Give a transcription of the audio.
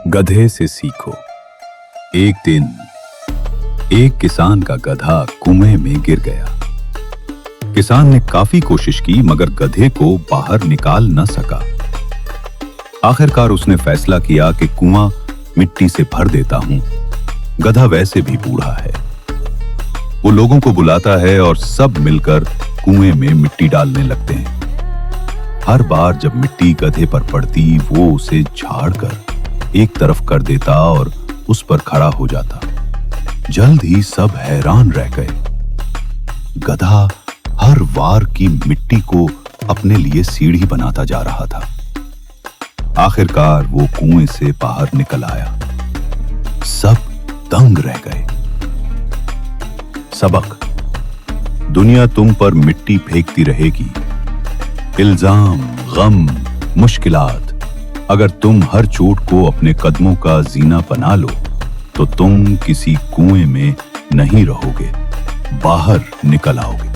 गधे से सीखो। एक दिन एक किसान का गधा कुएं में गिर गया। किसान ने काफी कोशिश की मगर गधे को बाहर निकाल न सका। आखिरकार उसने फैसला किया कि कुआं मिट्टी से भर देता हूं। गधा वैसे भी बूढ़ा है। वो लोगों को बुलाता है और सब मिलकर कुएं में मिट्टी डालने लगते हैं। हर बार जब मिट्टी गधे पर पड़ती वो उसे झाड़कर एक तरफ कर देता और उस पर खड़ा हो जाता। जल्द ही सब हैरान रह गए। गधा हर वार की मिट्टी को अपने लिए सीढ़ी बनाता जा रहा था। आखिरकार वो कुएं से बाहर निकल आया। सब दंग रह गए। सबक: दुनिया तुम पर मिट्टी फेंकती रहेगी। इल्जाम, गम, मुश्किलात। अगर तुम हर चोट को अपने कदमों का जीना बना लो तो तुम किसी कुएं में नहीं रहोगे, बाहर निकल आओगे।